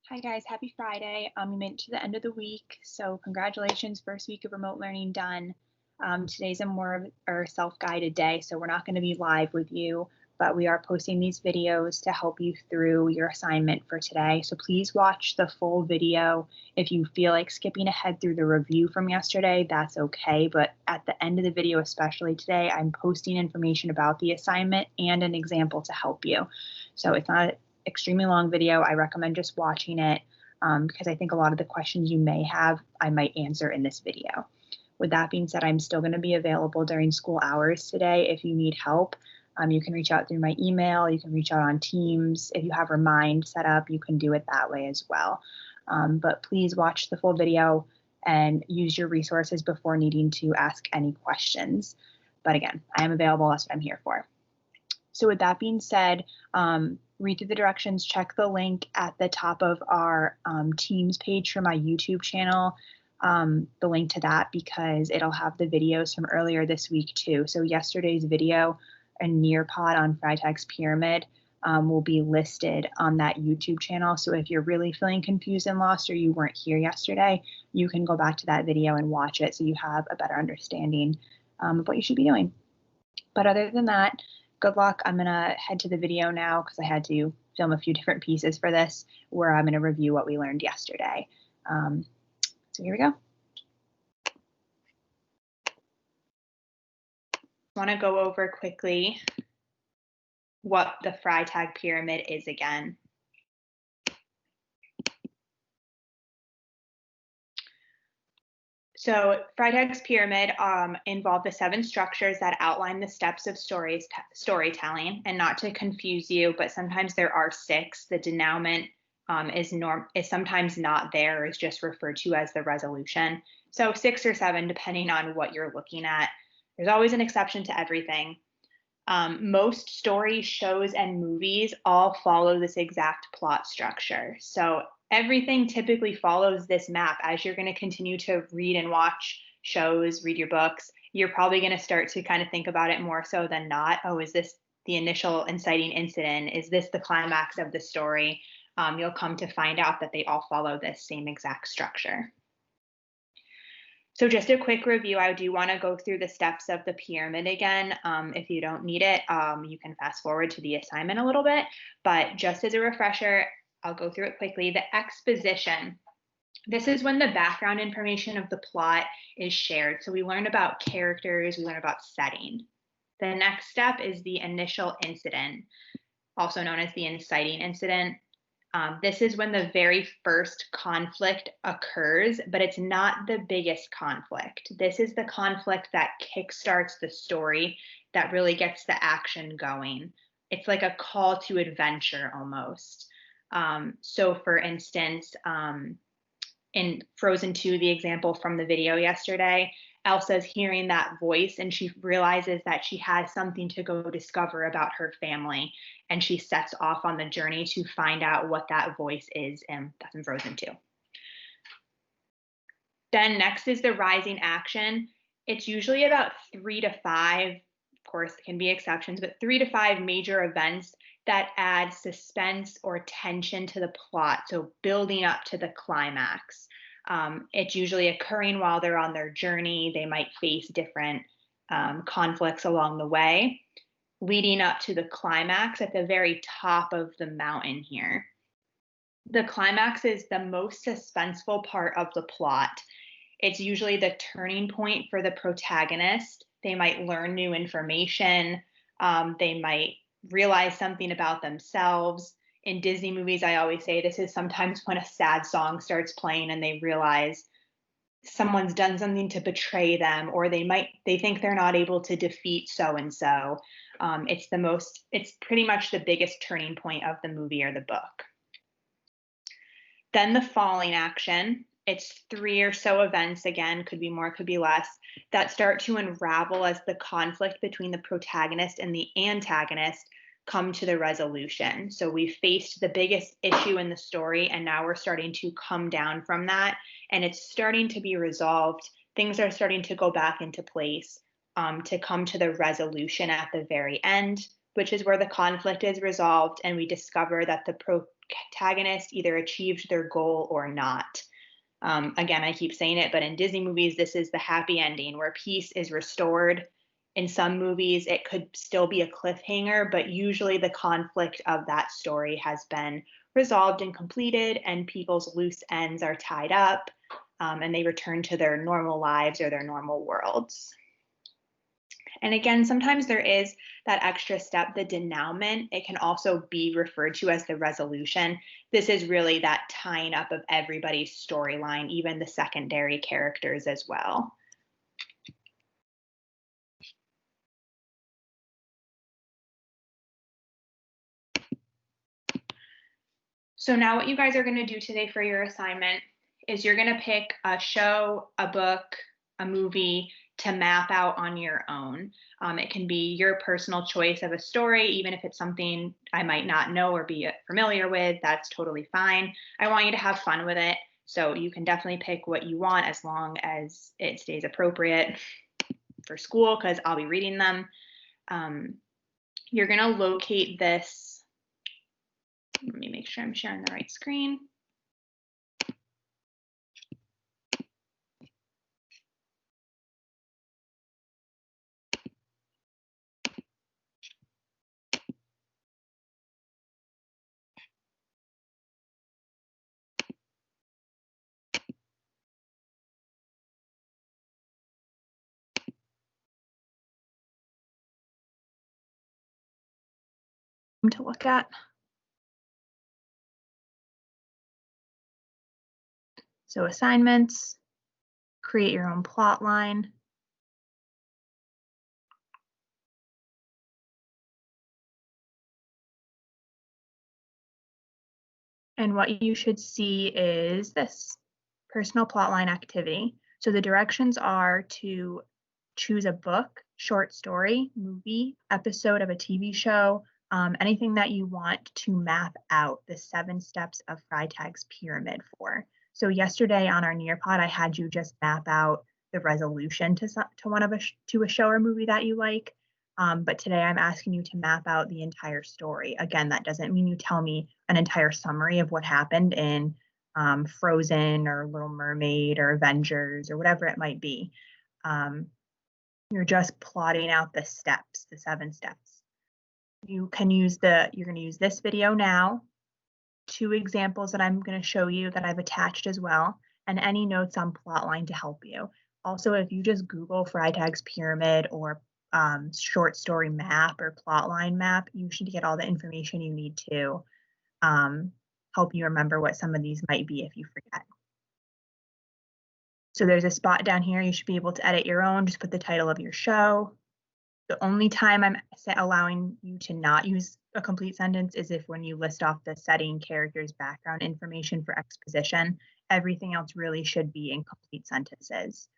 Hi guys, happy Friday. We made it to the end of the week, so congratulations, first week of remote learning done. Today's a more of our self-guided day, so we're not going to be live with you, but we are posting these videos to help you through your assignment for today. So please watch the full video. If you feel like skipping ahead through the review from yesterday, that's okay, but at the end of the video, especially today, I'm posting information about the assignment and an example to help you. So it's not extremely long video. I recommend just watching it because I think a lot of the questions you may have, I might answer in this video. With that being said, I'm still going to be available during school hours today if you need help. You can reach out through my email. You can reach out on Teams. If you have Remind set up, you can do it that way as well. But please watch the full video and use your resources before needing to ask any questions. But again, I am available. That's what I'm here for. So with that being said, read through the directions, check the link at the top of our Teams page for my YouTube channel, the link to that, because it'll have the videos from earlier this week too. So yesterday's video, a Nearpod on Freytag's pyramid, will be listed on that YouTube channel. So if you're really feeling confused and lost or you weren't here yesterday, you can go back to that video and watch it so you have a better understanding of what you should be doing. But other than that, good luck. I'm going to head to the video now because I had to film a few different pieces for this where I'm going to review what we learned yesterday. So here we go. I want to go over quickly what the Freytag pyramid is again. So Freytag's pyramid involved the 7 structures that outline the steps of storytelling. And not to confuse you, but sometimes there are 6. The denouement is sometimes not there, is just referred to as the resolution. So 6 or 7, depending on what you're looking at. There's always an exception to everything. Most stories, shows, and movies all follow this exact plot structure. So everything typically follows this map. As you're going to continue to read and watch shows, read your books, you're probably going to start to kind of think about it more so than not. Oh, is this the initial inciting incident? Is this the climax of the story? You'll come to find out that they all follow this same exact structure. So just a quick review, I do want to go through the steps of the pyramid again. If you don't need it, you can fast forward to the assignment a little bit, but just as a refresher, I'll go through it quickly. The exposition. This is when the background information of the plot is shared. So we learn about characters, we learn about setting. The next step is the initial incident, also known as the inciting incident. This is when the very first conflict occurs, but it's not the biggest conflict. This is the conflict that kickstarts the story, that really gets the action going. It's like a call to adventure almost. So for instance, in Frozen 2, the example from the video yesterday, Elsa's hearing that voice and she realizes that she has something to go discover about her family. And she sets off on the journey to find out what that voice is. And that's in Frozen 2. Then next is the rising action. It's usually about 3 to 5, of course, there can be exceptions, but 3 to 5 major events that add suspense or tension to the plot. So building up to the climax. It's usually occurring while they're on their journey. They might face different conflicts along the way, leading up to the climax at the very top of the mountain here. The climax is the most suspenseful part of the plot. It's usually the turning point for the protagonist. They might learn new information. They might realize something about themselves. In Disney movies, I always say this is sometimes when a sad song starts playing and they realize someone's done something to betray them, or they think they're not able to defeat so-and-so. It's pretty much the biggest turning point of the movie or the book. Then the falling action. It's 3 or so events, again, could be more, could be less, that start to unravel as the conflict between the protagonist and the antagonist come to the resolution. So we faced the biggest issue in the story, and now we're starting to come down from that, and it's starting to be resolved. Things are starting to go back into place to come to the resolution at the very end, which is where the conflict is resolved, and we discover that the protagonist either achieved their goal or not. Again, I keep saying it, but in Disney movies, this is the happy ending where peace is restored. In some movies, it could still be a cliffhanger, but usually the conflict of that story has been resolved and completed, and people's loose ends are tied up, and they return to their normal lives or their normal worlds. And again, sometimes there is that extra step, the denouement. It can also be referred to as the resolution. This is really that tying up of everybody's storyline, even the secondary characters as well. So now what you guys are going to do today for your assignment is you're going to pick a show, a book, a movie to map out on your own. It can be your personal choice of a story, even if it's something I might not know or be familiar with, that's totally fine. I want you to have fun with it. So you can definitely pick what you want as long as it stays appropriate for school, because I'll be reading them. You're going to locate this. Let me make sure I'm sharing the right screen. To look at. So assignments, create your own plot line. And what you should see is this personal plotline activity. So the directions are to choose a book, short story, movie, episode of a TV show, anything that you want to map out the 7 steps of Freytag's pyramid for. So yesterday on our Nearpod, I had you just map out the resolution to a show or movie that you like. But today I'm asking you to map out the entire story. Again, that doesn't mean you tell me an entire summary of what happened in Frozen or Little Mermaid or Avengers or whatever it might be. You're just plotting out the steps, the 7 steps. You're going to use this video now, 2 examples that I'm going to show you that I've attached as well, and any notes on plotline to help you. Also, if you just Google Freytag's pyramid or short story map or plotline map, you should get all the information you need to help you remember what some of these might be if you forget. So there's a spot down here. You should be able to edit your own. Just put the title of your show. The only time I'm allowing you to not use a complete sentence is if when you list off the setting, characters, background information for exposition. Everything else really should be in complete sentences.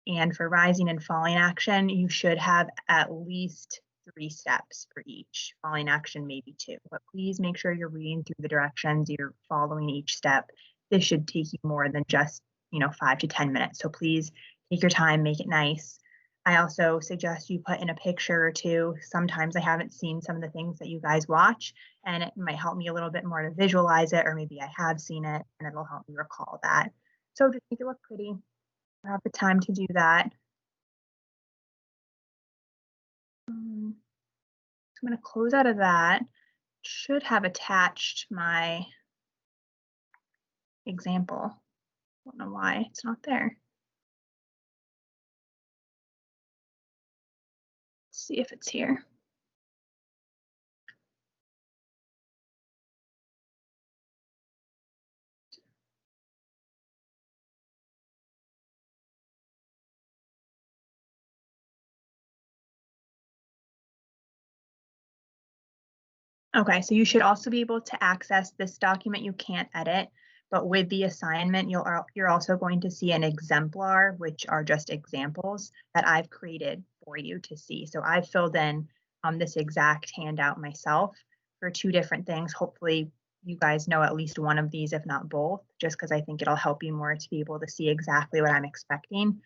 And for rising and falling action, you should have at least 3 steps for each. Falling action, maybe 2. But please make sure you're reading through the directions, you're following each step. This should take you more than just 5 to 10 minutes. So please take your time, make it nice. I also suggest you put in a picture or 2. Sometimes I haven't seen some of the things that you guys watch, and it might help me a little bit more to visualize it, or maybe I have seen it and it'll help me recall that. So just make it look pretty. I have the time to do that. So I'm going to close out of that. Should have attached my example. Don't know why it's not there. Let's see if it's here. Okay, so you should also be able to access this document. You can't edit, but with the assignment, you're also going to see an exemplar, which are just examples that I've created for you to see. So I've filled in this exact handout myself for 2 different things. Hopefully you guys know at least one of these, if not both, just because I think it'll help you more to be able to see exactly what I'm expecting.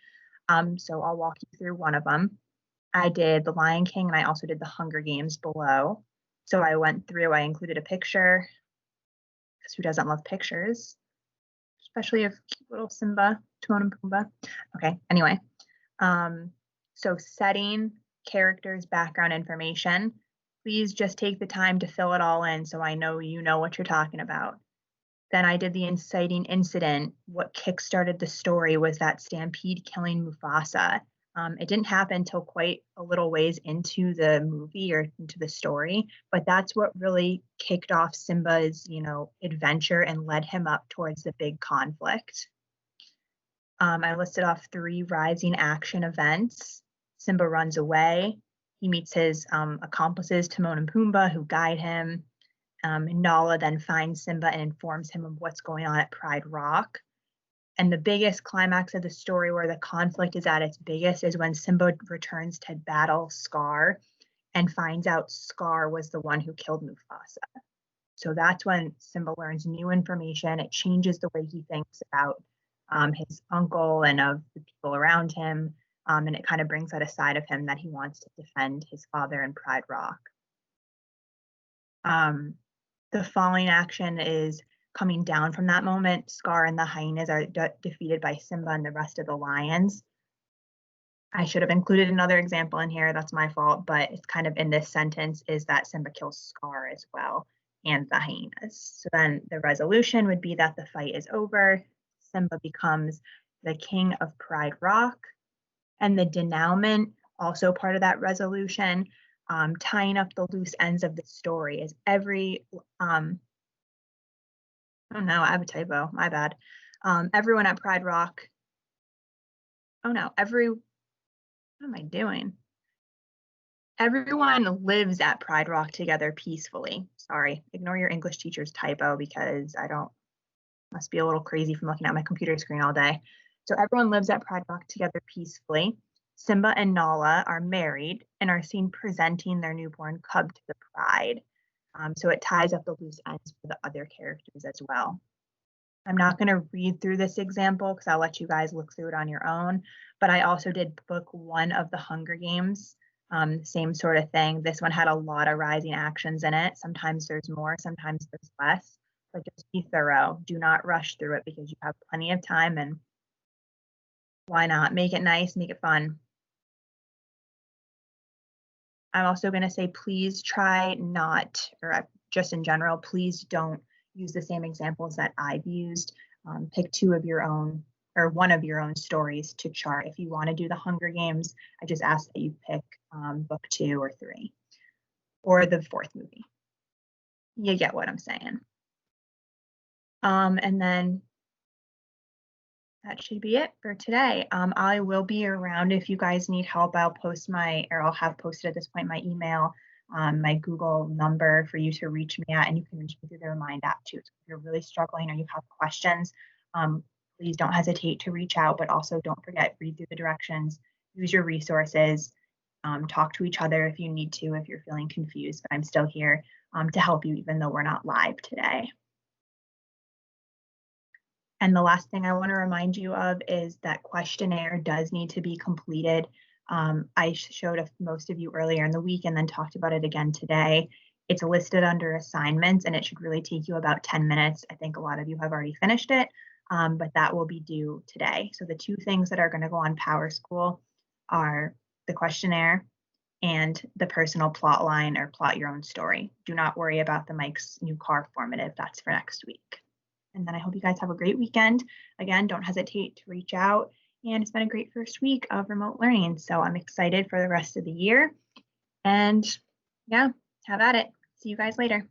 So I'll walk you through one of them. I did The Lion King, and I also did The Hunger Games below. So I went through, I included a picture because who doesn't love pictures, especially of cute little Simba, Timon and Pumbaa. Okay, anyway. So setting, characters, background information. Please just take the time to fill it all in so I know you know what you're talking about. Then I did the inciting incident. What kickstarted the story was that Stampede killing Mufasa. It didn't happen until quite a little ways into the movie or into the story, but that's what really kicked off Simba's, adventure and led him up towards the big conflict. I listed off 3 rising action events. Simba runs away. He meets his accomplices, Timon and Pumbaa, who guide him. Nala then finds Simba and informs him of what's going on at Pride Rock. And the biggest climax of the story, where the conflict is at its biggest, is when Simba returns to battle Scar and finds out Scar was the one who killed Mufasa. So that's when Simba learns new information. It changes the way he thinks about his uncle and of the people around him. And it kind of brings out a side of him that he wants to defend his father in Pride Rock. The falling action is coming down from that moment. Scar and the hyenas are defeated by Simba and the rest of the lions. I should have included another example in here. That's my fault, but it's kind of in this sentence is that Simba kills Scar as well and the hyenas. So then the resolution would be that the fight is over. Simba becomes the king of Pride Rock. And the denouement, also part of that resolution, tying up the loose ends of the story is every, oh no, I have a typo, my bad. Everyone at Pride Rock, oh no, what am I doing? Everyone lives at Pride Rock together peacefully. Sorry, ignore your English teacher's typo because must be a little crazy from looking at my computer screen all day. So everyone lives at Pride Rock together peacefully. Simba and Nala are married and are seen presenting their newborn cub to the pride. So it ties up the loose ends for the other characters as well. I'm not going to read through this example because I'll let you guys look through it on your own, but I also did book 1 of the Hunger Games. Same sort of thing. This one had a lot of rising actions in it. Sometimes there's more, sometimes there's less, but just be thorough. Do not rush through it because you have plenty of time, and why not? Make it nice, make it fun. I'm also going to say, please try not, or just in general, please don't use the same examples that I've used. Pick 2 of your own or 1 of your own stories to chart. If you want to do the Hunger Games, I just ask that you pick book 2 or 3 or the 4th movie. You get what I'm saying. And then that should be it for today. I will be around if you guys need help. I'll have posted at this point my email, my Google number for you to reach me at, and you can reach me through the Remind app too. So if you're really struggling or you have questions, please don't hesitate to reach out, but also don't forget, read through the directions, use your resources, talk to each other if you need to, if you're feeling confused, but I'm still here to help you even though we're not live today. And the last thing I want to remind you of is that questionnaire does need to be completed. I showed most of you earlier in the week and then talked about it again today. It's listed under assignments and it should really take you about 10 minutes. I think a lot of you have already finished it, but that will be due today. So the 2 things that are going to go on PowerSchool are the questionnaire and the personal plot line or plot your own story. Do not worry about the Mike's New Car formative. That's for next week. And then I hope you guys have a great weekend. Again, don't hesitate to reach out. And it's been a great first week of remote learning. So I'm excited for the rest of the year. And yeah, have at it. See you guys later.